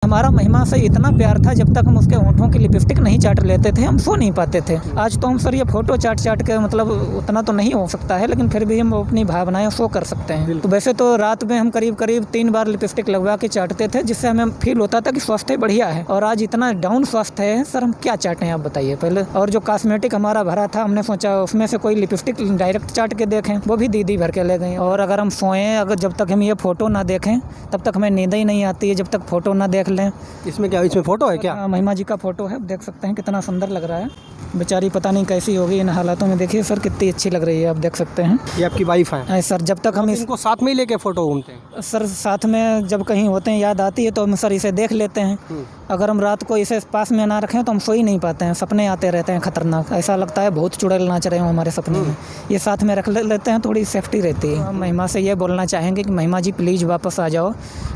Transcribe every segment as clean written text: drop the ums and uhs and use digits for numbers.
हमारा महिमा से इतना प्यार था, जब तक हम उसके होंठों की लिपस्टिक नहीं चाट लेते थे हम सो नहीं पाते थे। आज तो हम सर ये फ़ोटो चाट के मतलब उतना तो नहीं हो सकता है, लेकिन फिर भी हम अपनी भावनाएं शो कर सकते हैं। तो वैसे तो रात में हम करीब 3 बार लिपस्टिक लगवा के चाटते थे, जिससे हमें फील होता था कि स्वास्थ्य बढ़िया है। और आज इतना डाउन स्वास्थ्य है सर, हम क्या चाटें आप बताइए पहले। और जो कॉस्मेटिक हमारा भरा था, हमने सोचा उसमें से कोई लिपस्टिक डायरेक्ट चाट के देखें, वो भी दीदी भर के ले गई। और अगर हम सोएं, अगर जब तक हम ये फ़ोटो ना देखें तब तक हमें नींद ही नहीं आती है, जब तक फ़ोटो ना देख लें। इसमें फ़ोटो है क्या? महिमा जी का फ़ोटो है, देख सकते हैं कितना सुंदर लग रहा है। बेचारी पता नहीं कैसी होगी इन हालातों में, देखिए सर कितनी अच्छी लग रही है, आप देख सकते हैं। ये आपकी वाइफ है? सर जब तक हम इनको साथ में ही लेके फ़ोटो घूमते हैं? सर साथ में जब कहीं होते हैं, याद आती है तो हम सर इसे देख लेते हैं। अगर हम रात को इसे पास में ना रखें तो हम सो ही नहीं पाते हैं, सपने आते रहते हैं खतरनाक, ऐसा लगता है बहुत चुड़ैल नाच रहे हो हमारे सपने में। ये साथ में रख लेते हैं, थोड़ी सेफ्टी रहती है। हम महिमा से ये बोलना चाहेंगे कि महिमा जी प्लीज़ वापस आ जाओ।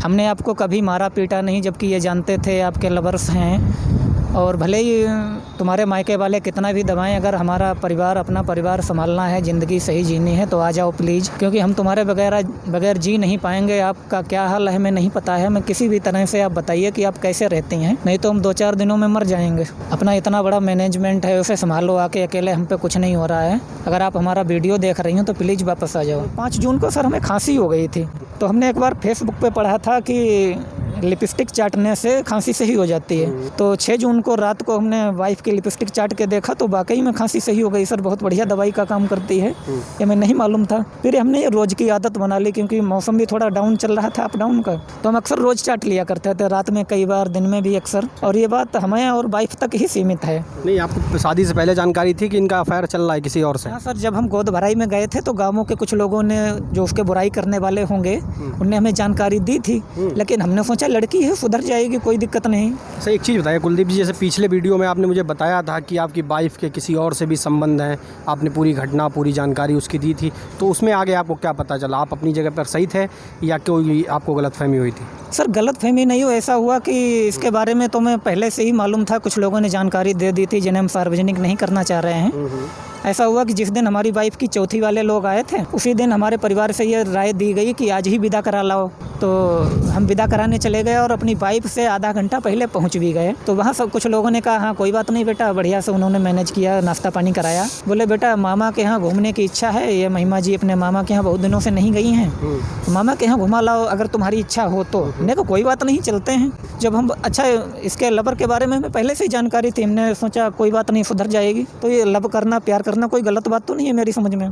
हमने आपको कभी मारा पीटा नहीं, जबकि ये जानते थे आपके लवर्स हैं। और भले ही तुम्हारे मायके वाले कितना भी दबाएं, अगर हमारा परिवार, अपना परिवार संभालना है, ज़िंदगी सही जीनी है तो आ जाओ प्लीज़, क्योंकि हम तुम्हारे बगैर जी नहीं पाएंगे। आपका क्या हाल है हमें नहीं पता है, हमें किसी भी तरह से आप बताइए कि आप कैसे रहती हैं, नहीं तो हम 2-4 दिनों में मर जाएंगे। अपना इतना बड़ा मैनेजमेंट है, उसे संभालो आके, अकेले हम पे कुछ नहीं हो रहा है। अगर आप हमारा वीडियो देख रही हो तो प्लीज़ वापस आ जाओ। 5 जून को सर हमें खांसी हो गई थी, तो हमने एक बार फेसबुक पे पढ़ा था कि लिपस्टिक चाटने से खांसी सही हो जाती है। तो 6 जून को रात को हमने वाइफ की लिपस्टिक चाट के देखा तो वाकई में खांसी सही हो गई। सर बहुत बढ़िया दवाई का काम करती है, ये हमें नहीं मालूम था। फिर हमने ये रोज़ की आदत बना ली, क्योंकि मौसम भी थोड़ा डाउन चल रहा था, अप डाउन का, तो हम अक्सर रोज़ चाट लिया करते थे, रात में कई बार, दिन में भी अक्सर। और ये बात हमें और वाइफ तक ही सीमित है। नहीं, आपको शादी से पहले जानकारी थी कि इनका अफेयर चल रहा है किसी और से? हाँ सर, जब हम गोद भराई में गए थे तो गाँवों के कुछ लोगों ने, जो उसके बुराई करने वाले होंगे, उनने हमें जानकारी दी थी, लेकिन हमने सोचा लड़की है, सुधर जाएगी, कोई दिक्कत नहीं। सर एक चीज़ बताइए कुलदीप जी, जैसे पिछले वीडियो में आपने मुझे बताया था कि आपकी वाइफ के किसी और से भी संबंध हैं, आपने पूरी घटना, पूरी जानकारी उसकी दी थी, तो उसमें आगे आपको क्या पता चला? आप अपनी जगह पर सही थे या कोई आपको गलतफहमी हुई थी? सर गलतफहमी नहीं हो, ऐसा हुआ कि इसके बारे में तो मैं पहले से ही मालूम था, कुछ लोगों ने जानकारी दे दी थी जिन्हें हम सार्वजनिक नहीं करना चाह रहे हैं। ऐसा हुआ कि जिस दिन हमारी वाइफ की चौथी वाले लोग आए थे, उसी दिन हमारे परिवार से ये राय दी गई कि आज ही विदा करा लाओ। तो हम विदा कराने चले गए और अपनी वाइफ से आधा घंटा पहले पहुंच भी गए। तो वहाँ सब कुछ लोगों ने कहा हाँ कोई बात नहीं बेटा, बढ़िया से उन्होंने मैनेज किया, नाश्ता पानी कराया। बोले बेटा मामा के यहाँ घूमने की इच्छा है, ये महिमा जी अपने मामा के यहाँ बहुत दिनों से नहीं गई हैं, तो मामा के यहाँ घुमा लाओ अगर तुम्हारी इच्छा हो तो। हमने कहा कोई बात नहीं, चलते हैं। जब हम, अच्छा इसके लवर के बारे में हमें पहले से ही जानकारी थी, हमने सोचा कोई बात नहीं, सुधर जाएगी। तो ये लव करना, प्यार करना कोई गलत बात तो नहीं है मेरी समझ में।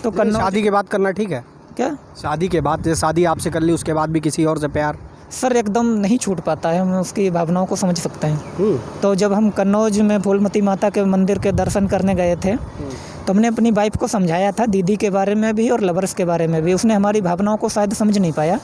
तो करना, शादी के बाद करना ठीक है क्या? शादी के बाद, जैसे शादी आपसे कर ली उसके बाद भी किसी और से प्यार? सर एकदम नहीं छूट पाता है, हम उसकी भावनाओं को समझ सकते हैं। तो जब हम कन्नौज में फूलमती माता के मंदिर के दर्शन करने गए थे, तो हमने अपनी वाइफ को समझाया था दीदी के बारे में भी और लवर्स के बारे में भी। उसने हमारी भावनाओं को शायद समझ नहीं पाया।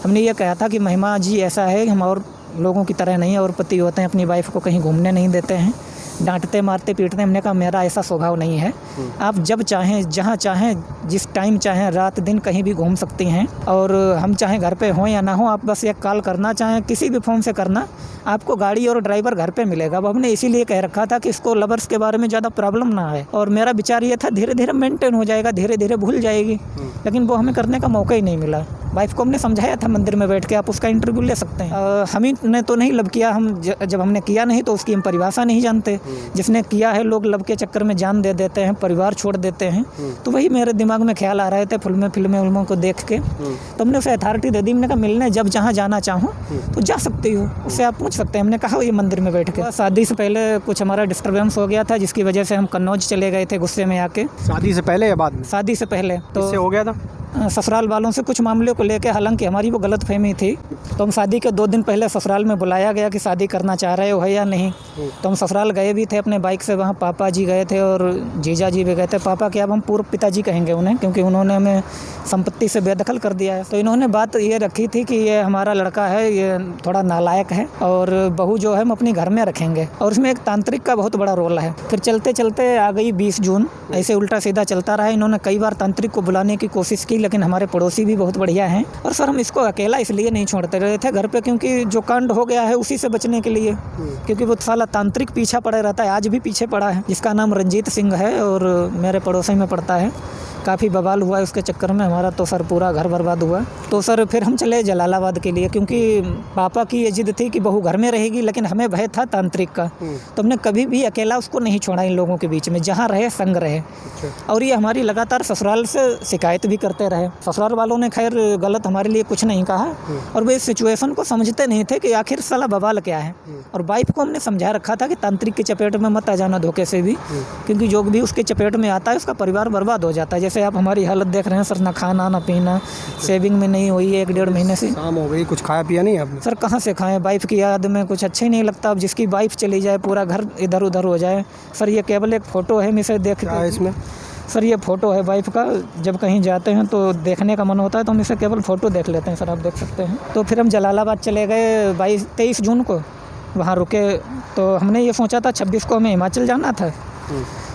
हमने ये कहा था कि महिमा जी ऐसा है, हम और लोगों की तरह नहीं, और पति होते हैं, अपनी वाइफ को कहीं घूमने नहीं देते हैं, डांटते मारते पीटते। हमने कहा मेरा ऐसा स्वभाव नहीं है, आप जब चाहें, जहाँ चाहें, जिस टाइम चाहें, रात दिन कहीं भी घूम सकती हैं। और हम चाहें घर पे हों या ना हो, आप बस एक कॉल करना, चाहें किसी भी फ़ोन से करना, आपको गाड़ी और ड्राइवर घर पे मिलेगा। अब हमने इसीलिए कह रखा था कि इसको लवर्स के बारे में ज़्यादा प्रॉब्लम ना है। और मेरा विचार ये था धीरे धीरे मेंटेन हो जाएगा, धीरे धीरे भूल जाएगी, लेकिन वो हमें करने का मौका ही नहीं मिला। वाइफ को हमने समझाया था मंदिर में बैठ के, आप उसका इंटरव्यू ले सकते हैं। हम ही ने तो नहीं लव किया, हम जब हमने किया नहीं तो उसकी हम परिभाषा नहीं जानते। जिसने किया है, लोग लव के चक्कर में जान दे देते हैं, परिवार छोड़ देते हैं। तो वही मेरे दिमाग में ख्याल आ रहे थे फिल्मों को देख के। तो हमने उसे अथॉरिटी दे दी, हमने कहा मिलने जब जहाँ जाना चाहूँ तो जा सकती हो, उससे आप पूछ सकते हैं। हमने कहा ये मंदिर में बैठ के। शादी से पहले कुछ हमारा डिस्टर्बेंस हो गया था, जिसकी वजह से हम कन्नौज चले गए थे गुस्से में आके। शादी से पहले या बाद में? शादी से पहले। तो हो गया था ससुराल वालों से कुछ मामले को लेकर, हालांकि हमारी वो गलतफहमी थी, तो हम शादी के 2 दिन पहले ससुराल में बुलाया गया कि शादी करना चाह रहे हो है या नहीं। तो हम ससुराल गए भी थे अपने बाइक से, वहाँ पापा जी गए थे और जीजा जी भी गए थे। पापा के अब हम पूर्व पिताजी कहेंगे उन्हें, क्योंकि उन्होंने हमें संपत्ति से बेदखल कर दिया है। तो इन्होंने बात ये रखी थी कि ये हमारा लड़का है, ये थोड़ा नालायक है, और बहू जो है हम अपनी घर में रखेंगे, और उसमें एक तांत्रिक का बहुत बड़ा रोल है। फिर चलते चलते आ गई 20 जून, ऐसे उल्टा सीधा चलता रहा। इन्होंने कई बार तांत्रिक को बुलाने की कोशिश की, लेकिन हमारे पड़ोसी भी बहुत बढ़िया हैं। और सर हम इसको अकेला इसलिए नहीं छोड़ते रहे थे घर पे, क्योंकि जो कांड हो गया है उसी से बचने के लिए, क्योंकि वो साला तांत्रिक पीछा पड़ा रहता है, आज भी पीछे पड़ा है, जिसका नाम रंजीत सिंह है और मेरे पड़ोसी में पड़ता है। काफ़ी बवाल हुआ है उसके चक्कर में हमारा, तो सर पूरा घर बर्बाद हुआ। तो सर फिर हम चले जलालाबाद के लिए, क्योंकि पापा की ये जिद थी कि बहू घर में रहेगी, लेकिन हमें भय था तांत्रिक का। तो हमने कभी भी अकेला उसको नहीं छोड़ा इन लोगों के बीच में, जहाँ रहे संग रहे। और ये हमारी लगातार ससुराल से शिकायत भी करते रहे। ससुराल वालों ने खैर गलत हमारे लिए कुछ नहीं कहा, और वे इस सिचुएशन को समझते नहीं थे कि आखिर साला बवाल क्या है। और वाइफ को हमने समझा रखा था कि तांत्रिक की चपेट में मत आ जाना धोखे से भी, क्योंकि जो भी उसके चपेट में आता है उसका परिवार बर्बाद हो जाता है। जैसे आप हमारी हालत देख रहे हैं सर, ना खाना ना पीना, सेविंग में नहीं हुई है 1-1.5 महीने से। शाम हो गई, कुछ खाया पिया नहीं आपने? सर कहाँ से खाएं, वाइफ की याद में कुछ अच्छा ही नहीं लगता। अब जिसकी वाइफ चली जाए पूरा घर इधर उधर हो जाए। सर ये केवल एक फ़ोटो है, मिसे देख है इसमें। सर ये फ़ोटो है वाइफ का, जब कहीं जाते हैं तो देखने का मन होता है तो हम इसे केवल फ़ोटो देख लेते हैं। सर आप देख सकते हैं। तो फिर हम जलालाबाद चले गए 23 जून को, वहाँ रुके। तो हमने ये सोचा था 26 को हमें हिमाचल जाना था।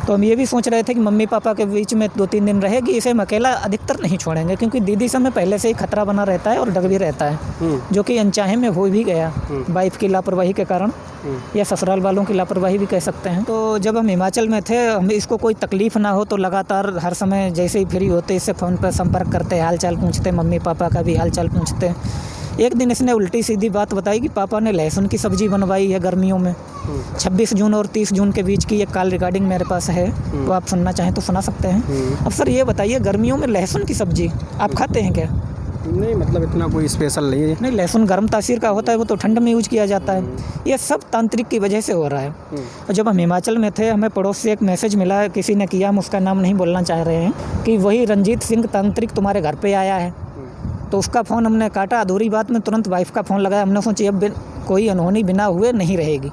तो हम ये भी सोच रहे थे कि मम्मी पापा के बीच में 2-3 दिन रहेगी, इसे हम अकेला अधिकतर नहीं छोड़ेंगे, क्योंकि दीदी से हमें पहले से ही खतरा बना रहता है और डर भी रहता है, जो कि अनचाहे में हो भी गया वाइफ की लापरवाही के कारण, या ससुराल वालों की लापरवाही भी कह सकते हैं। तो जब हम हिमाचल में थे, हमें इसको कोई तकलीफ़ ना हो, तो लगातार हर समय जैसे ही फ्री होते इससे फ़ोन पर संपर्क करते, हाल चाल पूछते, मम्मी पापा का भी हाल चाल पूछते। एक दिन इसने उल्टी सीधी बात बताई कि पापा ने लहसुन की सब्ज़ी बनवाई है गर्मियों में। 26 जून और 30 जून के बीच की एक कॉल रिकॉर्डिंग मेरे पास है, तो आप सुनना चाहें तो सुना सकते हैं। अब सर ये बताइए, गर्मियों में लहसुन की सब्ज़ी आप खाते हैं क्या? नहीं, मतलब इतना कोई स्पेशल नहीं है। नहीं, लहसुन गर्म तासीर का होता है, वो तो ठंड में यूज किया जाता है। ये सब तांत्रिक की वजह से हो रहा है। और जब हम हिमाचल में थे, हमें पड़ोस से एक मैसेज मिला, किसी ने किया, हम उसका नाम नहीं बोलना चाह रहे हैं, कि वही रंजीत सिंह तांत्रिक तुम्हारे घर पे आया है। तो उसका फ़ोन हमने काटा, अधूरी बात में तुरंत वाइफ का फ़ोन लगाया। हमने सोची अब कोई अनहोनी बिना हुए नहीं रहेगी।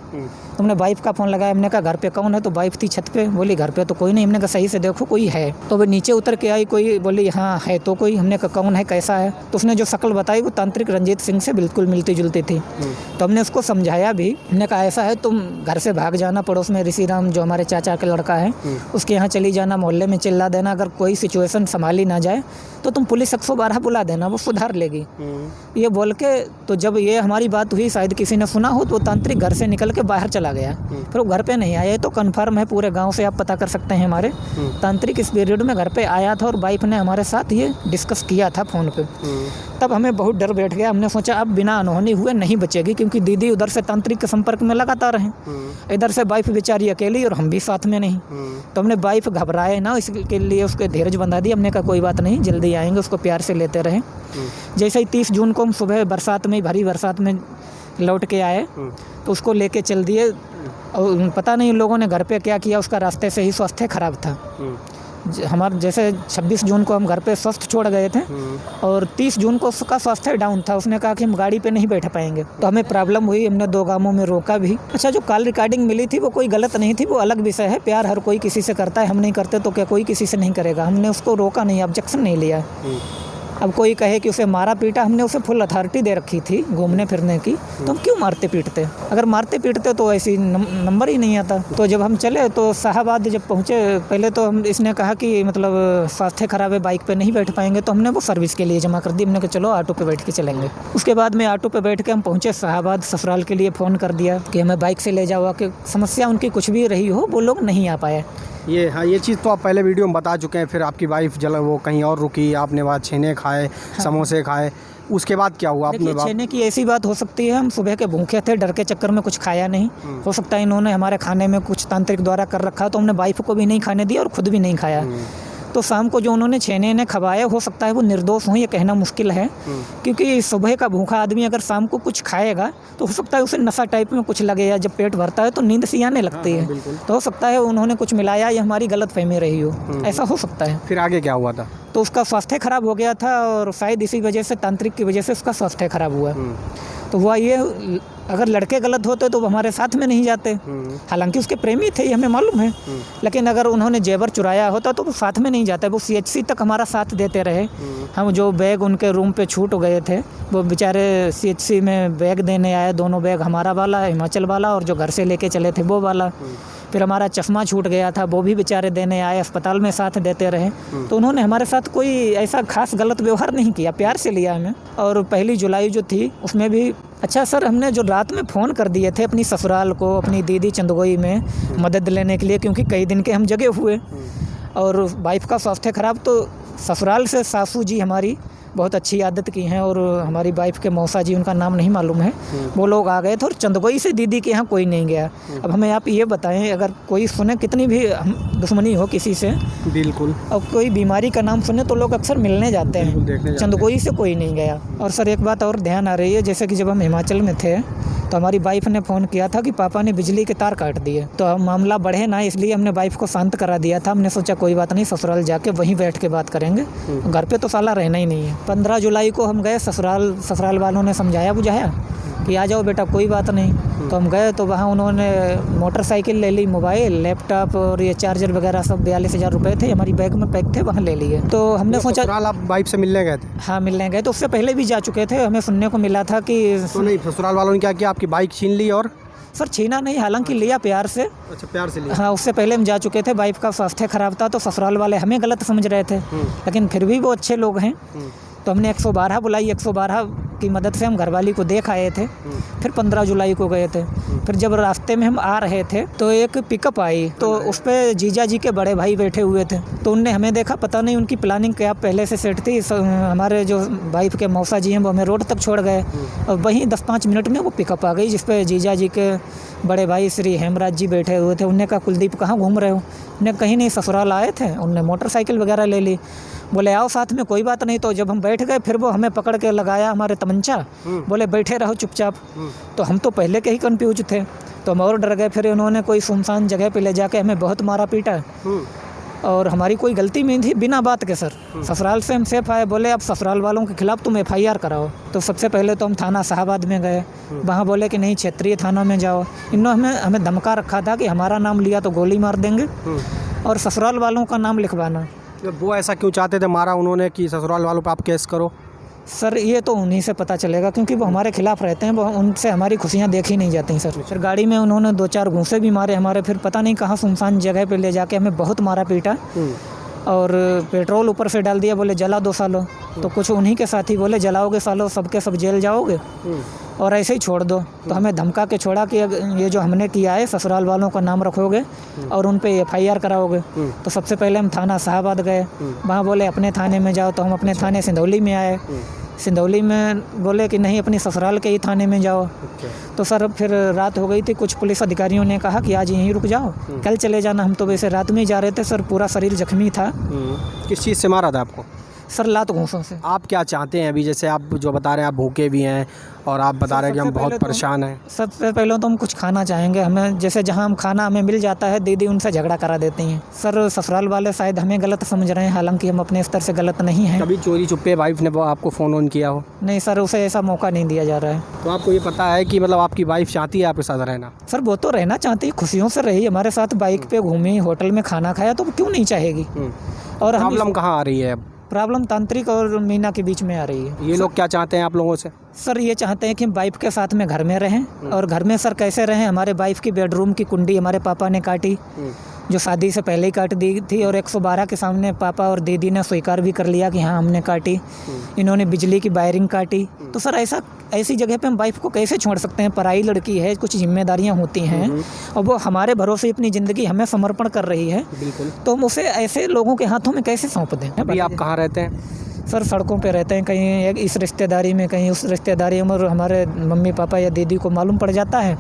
तुमने वाइफ का फ़ोन लगाया, हमने कहा घर पे कौन है? तो वाइफ थी छत पे, बोली घर पे तो कोई नहीं। हमने कहा सही से देखो कोई है। तो वो नीचे उतर के आई, कोई बोली हाँ है तो कोई। हमने कहा कौन है, कैसा है? तो उसने जो शक्ल बताई वो तांत्रिक रंजीत सिंह से बिल्कुल मिलती जुलती थी। तो हमने उसको समझाया भी, हमने कहा ऐसा है तुम घर से भाग जाना, पड़ोस में ऋषि राम जो हमारे चाचा का लड़का है उसके यहाँ चली जाना, मोहल्ले में चिल्ला देना, अगर कोई सिचुएशन संभाली ना जाए तो तुम पुलिस 112 बुला देना, वो सुधार लेगी। ये बोल के, तो जब ये हमारी बात हुई, शायद किसी ने सुना हो, तो तांत्रिक घर से निकल के बाहर चला गया। फिर वो घर पे नहीं आया, ये तो कन्फर्म है, पूरे गांव से आप पता कर सकते हैं। हमारे तांत्रिक इस पीरियड में घर पे आया था और वाइफ ने हमारे साथ ये डिस्कस किया था फ़ोन पे। तब हमें बहुत डर बैठ गया। हमने सोचा अब बिना अनहोनी हुए नहीं बचेगी, क्योंकि दीदी उधर से तांत्रिक के संपर्क में लगातार हैं, इधर से वाइफ बेचारी अकेली और हम भी साथ में नहीं। तो हमने वाइफ घबराए ना, इसके लिए उसके धीरज बंधा दी। हमने कहा कोई बात नहीं, जल्दी आएंगे, उसको प्यार से लेते रहे। जैसे ही 30 जून को हम सुबह बरसात में, भरी बरसात में लौट के आए, तो उसको लेके चल दिए। और पता नहीं लोगों ने घर पे क्या किया, उसका रास्ते से ही स्वास्थ्य खराब था। हमारे जैसे 26 जून को हम घर पे स्वस्थ छोड़ गए थे और 30 जून को उसका स्वास्थ्य डाउन था। उसने कहा कि हम गाड़ी पे नहीं बैठ पाएंगे, तो हमें प्रॉब्लम हुई। हमने 2 गांवों में रोका भी। अच्छा, जो कॉल रिकॉर्डिंग मिली थी वो कोई गलत नहीं थी, वो अलग विषय है। प्यार हर कोई किसी से करता है, हम नहीं करते तो क्या कोई किसी से नहीं करेगा। हमने उसको रोका नहीं, ऑब्जेक्शन नहीं लिया। अब कोई कहे कि उसे मारा पीटा, हमने उसे फुल अथॉरिटी दे रखी थी घूमने फिरने की, तो हम क्यों मारते पीटते? अगर मारते पीटते तो ऐसी नंबर ही नहीं आता। तो जब हम चले तो शाहबाद जब पहुँचे, पहले तो हम इसने कहा कि मतलब स्वास्थ्य खराब है, बाइक पे नहीं बैठ पाएंगे, तो हमने वो सर्विस के लिए जमा कर दी। हमने कहा चलो ऑटो पे बैठ के चलेंगे। उसके बाद में ऑटो पे बैठ के हम पहुँचे शाहबाद। ससुराल के लिए फ़ोन कर दिया कि हमें बाइक से ले जाओ, कि समस्या उनकी कुछ भी रही हो वो लोग नहीं आ पाए। ये चीज़ तो आप पहले वीडियो में बता चुके हैं। फिर आपकी वाइफ वो कहीं और रुकी, आपने वहाँ छेने खाए, हाँ। समोसे खाए, उसके बाद क्या हुआ? आपने छेने की ऐसी बात हो सकती है, हम सुबह के भूखे थे, डर के चक्कर में कुछ खाया नहीं। हो सकता है इन्होंने हमारे खाने में कुछ तांत्रिक द्वारा कर रखा, तो हमने वाइफ को भी नहीं खाने दिया और खुद भी नहीं खाया। तो शाम को जो उन्होंने छेने ने खवाए, हो सकता है वो निर्दोष हों, ये कहना मुश्किल है, क्योंकि सुबह का भूखा आदमी अगर शाम को कुछ खाएगा तो हो सकता है उसे नशा टाइप में कुछ लगे, या जब पेट भरता है तो नींद सी आने लगती है। तो हो सकता है उन्होंने कुछ मिलाया, या हमारी गलतफहमी रही हो, ऐसा हो सकता है। फिर आगे क्या हुआ था? तो उसका स्वास्थ्य खराब हो गया था और शायद इसी वजह से, तांत्रिक की वजह से उसका स्वास्थ्य खराब हुआ। तो हुआ ये, अगर लड़के गलत होते तो हमारे साथ में नहीं जाते। हालांकि उसके प्रेमी थे, ये हमें मालूम है, लेकिन अगर उन्होंने जेवर चुराया होता तो वो साथ में नहीं जाते। वो CHC तक हमारा साथ देते रहे। हम जो बैग उनके रूम पे छूट गए थे, वो बेचारे CHC में बैग देने आए, दोनों बैग, हमारा वाला हिमाचल वाला और जो घर से लेके चले थे वो वाला। फिर हमारा चश्मा छूट गया था, वो भी बेचारे देने आए, अस्पताल में साथ देते रहे। तो उन्होंने हमारे साथ कोई ऐसा खास गलत व्यवहार नहीं किया, प्यार से लिया हमें। और 1 जुलाई जो थी उसमें भी, अच्छा सर, हमने जो रात में फ़ोन कर दिए थे अपनी ससुराल को, अपनी दीदी चंदगोई में मदद लेने के लिए, क्योंकि कई दिन के हम जगे हुए और वाइफ का स्वास्थ्य खराब, तो ससुराल से सासू जी हमारी बहुत अच्छी आदत की हैं, और हमारी वाइफ के मौसा जी, उनका नाम नहीं मालूम है, वो लोग आ गए थे, और चंदगोई से दीदी के यहाँ कोई नहीं गया। अब हमें आप ये बताएं, अगर कोई सुने, कितनी भी दुश्मनी हो किसी से, बिल्कुल, और कोई बीमारी का नाम सुने तो लोग अक्सर मिलने जाते हैं, चंदगोई से कोई नहीं गया। और सर एक बात और ध्यान आ रही है, जैसे कि जब हम हिमाचल में थे तो हमारी वाइफ ने फ़ोन किया था कि पापा ने बिजली के तार काट दिए, तो अब मामला बढ़े ना, इसलिए हमने वाइफ को शांत करा दिया था। हमने सोचा कोई बात नहीं, ससुराल जाके वहीं बैठ के बात करेंगे, घर पे तो साला रहना ही नहीं है। 15 जुलाई को हम गए ससुराल, ससुराल वालों ने समझाया बुझाया कि आ जाओ बेटा, कोई बात नहीं। तो हम गए तो वहाँ उन्होंने मोटरसाइकिल ले ली, मोबाइल, लैपटॉप और ये चार्जर वगैरह सब 42,000 रुपये थे, हमारी बैग में पैक थे, वहाँ ले लिए। तो हमने सोचा, ससुराल आप वाइफ से मिलने गए थे? हाँ, मिलने गए, तो उससे पहले भी जा चुके थे। हमें सुनने को मिला था कि तो नहीं, ससुराल वालों ने क्या किया, आपकी बाइक छीन ली? और सर छीना नहीं, हालांकि लिया प्यार से। अच्छा, प्यार से लिया। हाँ, उससे पहले हम जा चुके थे, वाइफ का स्वास्थ्य खराब था, तो ससुराल वाले हमें गलत समझ रहे थे, लेकिन फिर भी वो अच्छे लोग हैं। तो हमने 112 बुलाई, 112 की मदद से हम घरवाली को देख आए थे। फिर 15 जुलाई को गए थे। फिर जब रास्ते में हम आ रहे थे तो एक पिकअप आई, तो उस पर जीजा जी के बड़े भाई बैठे हुए थे। तो उनने हमें देखा, पता नहीं उनकी प्लानिंग क्या पहले से सेट थी। हमारे जो वाइफ के मौसा जी हैं वो हमें रोड तक छोड़ गए, और वहीं 10-5 मिनट में वो पिकअप आ गई, जिस पर जीजा जी के बड़े भाई श्री हेमराज जी बैठे हुए थे। उनने कहा, कुलदीप कहाँ घूम रहे हो? उन्हें कहीं नहीं, ससुराल आए थे। उनने मोटरसाइकिल वगैरह ले ली, बोले आओ साथ में, कोई बात नहीं। तो जब हम बैठ गए, फिर वो हमें पकड़ के लगाया हमारे तमंचा, बोले बैठे रहो चुपचाप। तो हम तो पहले के ही कन्फ्यूज थे, तो हम और डर गए। फिर उन्होंने कोई सुनसान जगह पे ले जाके हमें बहुत मारा पीटा, और हमारी कोई गलती नहीं थी, बिना बात के सर। ससुराल से हम सेफ आए, बोले अब ससुराल वालों के खिलाफ तुम FIR कराओ। तो सबसे पहले तो हम थाना शाहबाद में गए, वहाँ बोले कि नहीं, क्षेत्रीय थाना में जाओ। इन्होंने हमें धमका रखा था कि हमारा नाम लिया तो गोली मार देंगे, और ससुराल वालों का नाम लिखवाना। वो ऐसा क्यों चाहते थे, मारा उन्होंने, कि ससुराल वालों पर आप केस करो? सर ये तो उन्हीं से पता चलेगा, क्योंकि वो हमारे खिलाफ रहते हैं, वो उनसे हमारी खुशियाँ देखी नहीं जाती सर। फिर गाड़ी में उन्होंने 2-4 घूंसे भी मारे हमारे, फिर पता नहीं कहाँ सुनसान जगह पे ले जाके हमें बहुत मारा पीटा, और पेट्रोल ऊपर से डाल दिया, बोले जला दो सालो। तो कुछ उन्हीं के साथी बोले, जलाओगे सालो, सबके सब जेल जाओगे, और ऐसे ही छोड़ दो। तो हमें धमका के छोड़ा कि ये जो हमने किया है, ससुराल वालों का नाम रखोगे और उन पे FIR कराओगे। तो सबसे पहले हम थाना शाहबाद गए, वहाँ बोले अपने थाने में जाओ। तो हम अपने थाने सिंधौली में आए, सिंधौली में बोले कि नहीं, अपनी ससुराल के ही थाने में जाओ। तो सर फिर रात हो गई थी, कुछ पुलिस अधिकारियों ने कहा कि आज यहीं रुक जाओ, कल चले जाना। हम तो वैसे रात में ही जा रहे थे सर, पूरा शरीर जख्मी था। किस चीज़ से मारा था आपको? सर लात घूंसों से। आप क्या चाहते हैं अभी, जैसे आप जो बता रहे हैं आप भूखे भी हैं और आप बता रहे हैं कि हम बहुत परेशान हैं? सबसे पहले तो हम कुछ खाना चाहेंगे। हमें जैसे जहां हम खाना हमें मिल जाता है, दीदी उनसे झगड़ा करा देती हैं। सर ससुराल वाले शायद हमें गलत समझ रहे हैं, हालांकि हम अपने स्तर से गलत नहीं हैं। कभी चोरी छुपे वाइफ ने आपको फ़ोन ऑन किया हो? नहीं सर, उसे ऐसा मौका नहीं दिया जा रहा है। तो आपको ये पता है कि मतलब आपकी वाइफ चाहती है आपके साथ रहना? सर वो तो रहना चाहती है, खुशियों से रही हमारे साथ, बाइक पे घूमी, होटल में खाना खाया, तो क्यों नहीं चाहेगी। और प्रॉब्लम कहाँ आ रही है अब? प्रॉब्लम तांत्रिक और मीना के बीच में आ रही है। ये लोग क्या चाहते हैं आप लोगों से? सर ये चाहते हैं कि हम वाइफ के साथ में घर में रहें, और घर में सर कैसे रहें, हमारे वाइफ की बेडरूम की कुंडी हमारे पापा ने काटी, जो शादी से पहले ही काट दी थी, और 112 के सामने पापा और दीदी ने स्वीकार भी कर लिया कि हाँ हमने काटी। इन्होंने बिजली की वायरिंग काटी। तो सर ऐसी जगह पे हम वाइफ को कैसे छोड़ सकते हैं? पराई लड़की है, कुछ जिम्मेदारियां होती हैं, और वो हमारे भरोसे अपनी ज़िंदगी हमें समर्पण कर रही है। बिल्कुल। तो हम उसे ऐसे लोगों के हाथों में कैसे सौंप दें? अभी आप कहाँ रहते हैं? सर सड़कों पे रहते हैं, कहीं इस रिश्तेदारी में, कहीं उस रिश्तेदारी में, और हमारे मम्मी पापा या दीदी को मालूम पड़ जाता है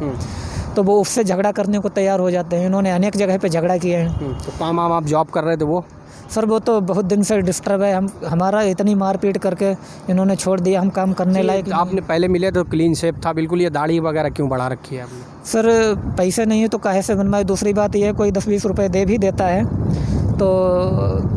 तो वो उससे झगड़ा करने को तैयार हो जाते हैं। इन्होंने अनेक जगह पे झगड़ा किया है। तो काम आप जॉब कर रहे थे वो? सर वो तो बहुत दिन से डिस्टर्ब है, हमारा इतनी मारपीट करके इन्होंने छोड़ दिया, हम काम करने लायक। आपने पहले मिले तो क्लीन शेप था बिल्कुल, ये दाढ़ी वगैरह क्यों बढ़ा रखी है आपने? सर पैसे नहीं है तो काहे से बनवाए। दूसरी बात ये, कोई 10-20 रुपये दे भी देता है तो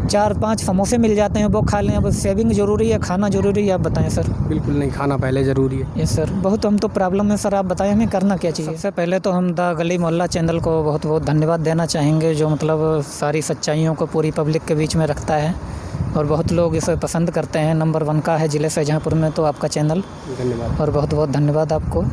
4-5 समोसे मिल जाते हैं, वो खा लें। अब सेविंग ज़रूरी है, खाना ज़रूरी है, आप बताएं सर। बिल्कुल नहीं, खाना पहले ज़रूरी है। यस सर, बहुत हम तो प्रॉब्लम है सर, आप बताएं हमें करना क्या चाहिए। सबसे पहले तो हम द गली मोहल्ला चैनल को बहुत बहुत धन्यवाद देना चाहेंगे, जो मतलब सारी सच्चाइयों को पूरी पब्लिक के बीच में रखता है, और बहुत लोग इसे पसंद करते हैं। नंबर 1 का है ज़िले शाहजहाँपुर में तो आपका चैनल। धन्यवाद, और बहुत बहुत धन्यवाद आपको।